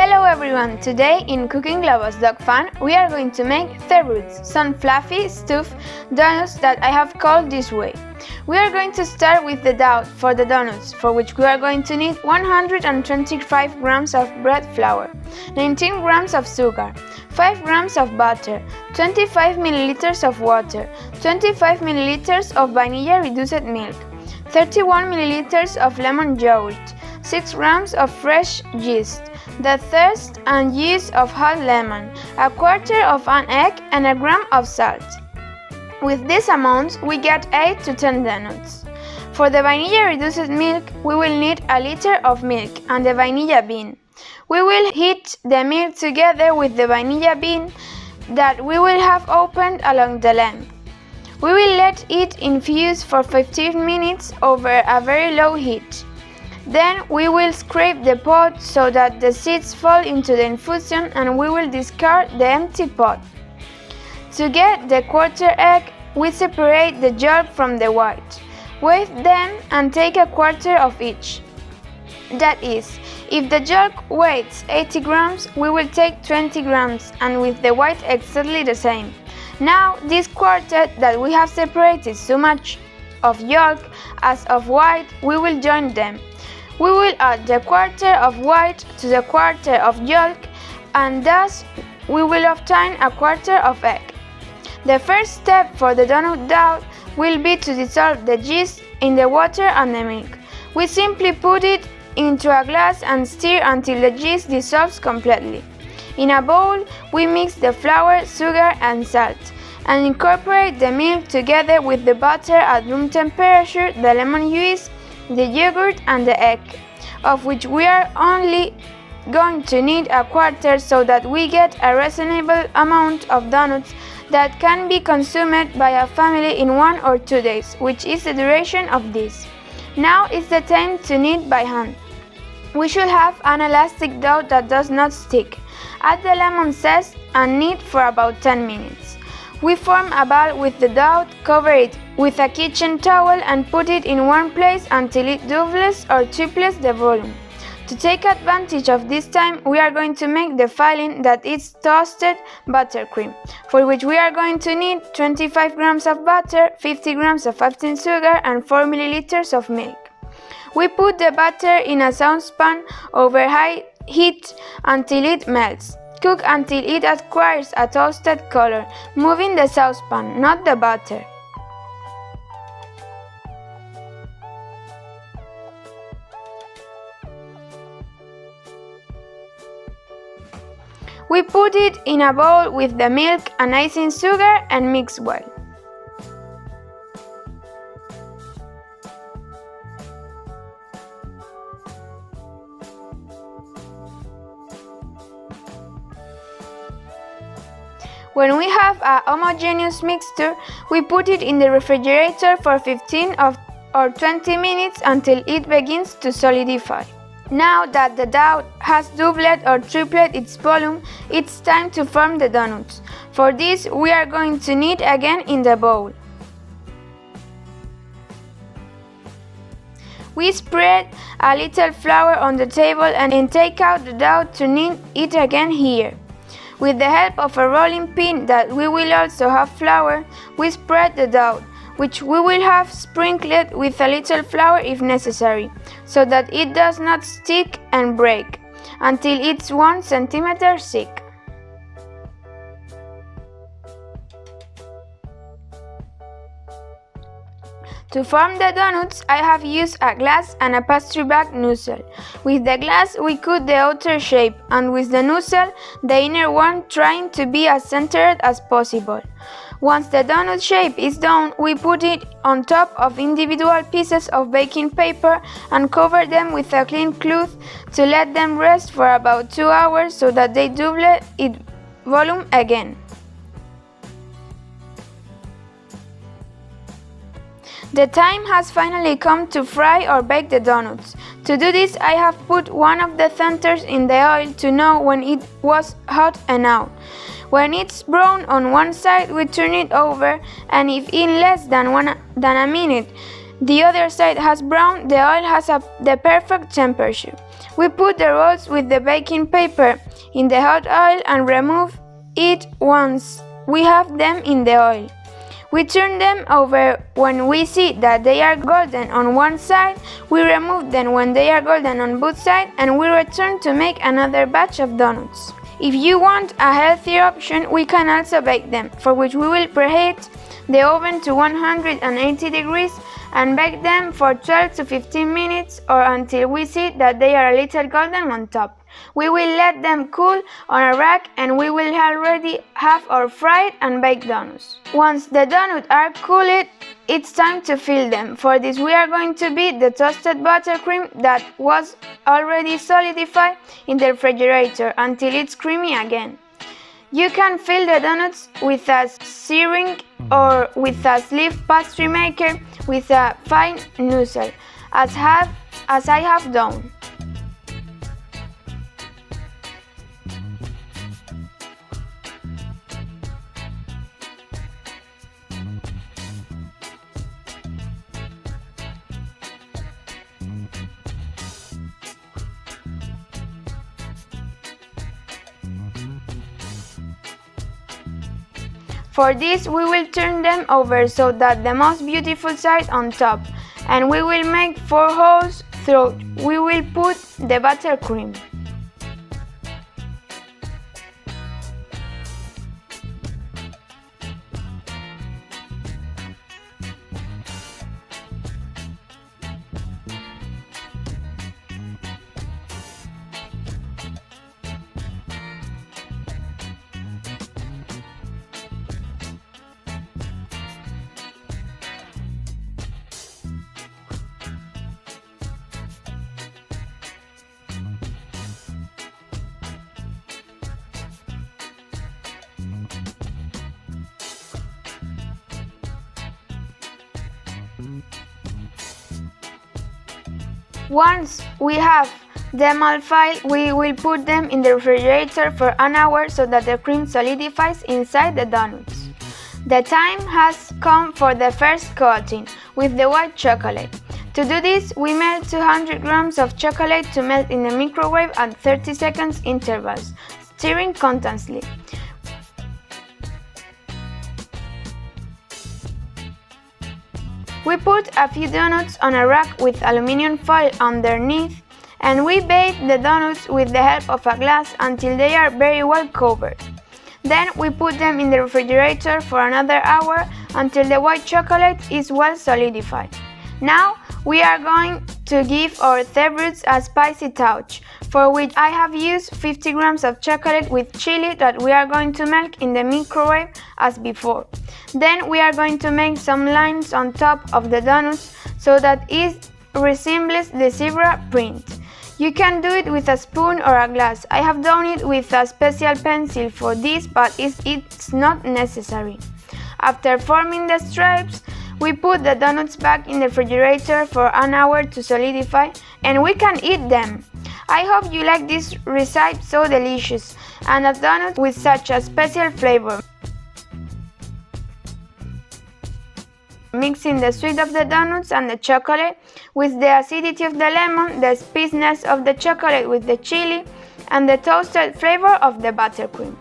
Hello everyone! Today in Cooking Globos Dog Fun we are going to make Zebruts, some fluffy stuffed donuts that I have called this way. We are going to start with the dough for the donuts, for which we are going to need 125 grams of bread flour, 19 grams of sugar, 5 grams of butter, 25 milliliters of water, 25 milliliters of vanilla reduced milk, 31 milliliters of lemon yogurt, 6 grams of fresh yeast, the zest and juice of whole lemon, a quarter of an egg and a gram of salt. With these amounts we get 8 to 10 donuts. For the vanilla reduced milk we will need a liter of milk and the vanilla bean. We will heat the milk together with the vanilla bean that we will have opened along the length. We will let it infuse for 15 minutes over a very low heat. Then we will scrape the pot so that the seeds fall into the infusion and we will discard the empty pot. To get the quarter egg, we separate the yolk from the white. Weigh them and take a quarter of each. That is, if the yolk weighs 80 grams, we will take 20 grams and with the white exactly the same. Now this quarter that we have separated so much of yolk as of white, we will join them. We will add the quarter of white to the quarter of yolk and thus we will obtain a quarter of egg. The first step for the donut dough will be to dissolve the yeast in the water and the milk. We simply put it into a glass and stir until the yeast dissolves completely. In a bowl, we mix the flour, sugar and salt and incorporate the milk together with the butter at room temperature, the lemon juice, the yogurt and the egg, of which we are only going to need a quarter so that we get a reasonable amount of donuts that can be consumed by a family in 1 or 2 days, which is the duration of this. Now is the time to knead by hand. We should have an elastic dough that does not stick. Add the lemon zest and knead for about 10 minutes. We form a ball with the dough, cover it with a kitchen towel and put it in one place until it doubles or triples the volume. To take advantage of this time, we are going to make the filling that is toasted buttercream, for which we are going to need 25 grams of butter, 50 grams of icing sugar and 4 milliliters of milk. We put the butter in a saucepan over high heat until it melts. Cook until it acquires a toasted color, moving the saucepan, not the butter. We put it in a bowl with the milk and icing sugar and mix well. When we have a homogeneous mixture, we put it in the refrigerator for 15 or 20 minutes until it begins to solidify. Now that the dough has doubled or tripled its volume, it's time to form the donuts. For this, we are going to knead again in the bowl. We spread a little flour on the table and then take out the dough to knead it again here. With the help of a rolling pin that we will also have flour, we spread the dough, which we will have sprinkled with a little flour if necessary, so that it does not stick and break, until it's 1 centimeter thick. To form the donuts, I have used a glass and a pastry bag nozzle. With the glass, we cut the outer shape, and with the nozzle, the inner one, trying to be as centered as possible. Once the donut shape is done, we put it on top of individual pieces of baking paper and cover them with a clean cloth to let them rest for about 2 hours so that they double its volume again. The time has finally come to fry or bake the donuts. To do this, I have put one of the centers in the oil to know when it was hot enough. When it's brown on one side, we turn it over, and if in less than a minute The other side has browned, the oil has the perfect temperature. We put the rolls with the baking paper in the hot oil and remove it once we have them in the oil. We turn them over when we see that they are golden on one side, we remove them when they are golden on both sides, and we return to make another batch of donuts. If you want a healthier option, we can also bake them, for which we will preheat the oven to 180 degrees and bake them for 12 to 15 minutes or until we see that they are a little golden on top. We will let them cool on a rack and we will already have our fried and baked donuts. Once the donuts are cooled, it's time to fill them. For this we are going to beat the toasted buttercream that was already solidified in the refrigerator until it's creamy again. You can fill the donuts with a syringe or with a sleeve pastry maker with a fine nozzle, as I have done. For this we will turn them over so that the most beautiful side on top, and we will make 4 holes through. We will put the buttercream. Once we have them all filled, we will put them in the refrigerator for an hour so that the cream solidifies inside the donuts. The time has come for the first coating with the white chocolate. To do this, we melt 200 grams of chocolate to melt in the microwave at 30 seconds intervals, stirring constantly. We put a few donuts on a rack with aluminum foil underneath, and we bake the donuts with the help of a glass until they are very well covered. Then we put them in the refrigerator for another hour until the white chocolate is well solidified. Now we are going to give our Zebruts a spicy touch, for which I have used 50 grams of chocolate with chili that we are going to melt in the microwave as before. Then we are going to make some lines on top of the donuts so that it resembles the zebra print. You can do it with a spoon or a glass. I have done it with a special pencil for this, but it's not necessary. After forming the stripes, we put the donuts back in the refrigerator for an hour to solidify, and we can eat them. I hope you like this recipe, so delicious, and a donut with such a special flavor. Mixing the sweet of the donuts and the chocolate with the acidity of the lemon, the spiciness of the chocolate with the chili, and the toasted flavor of the buttercream.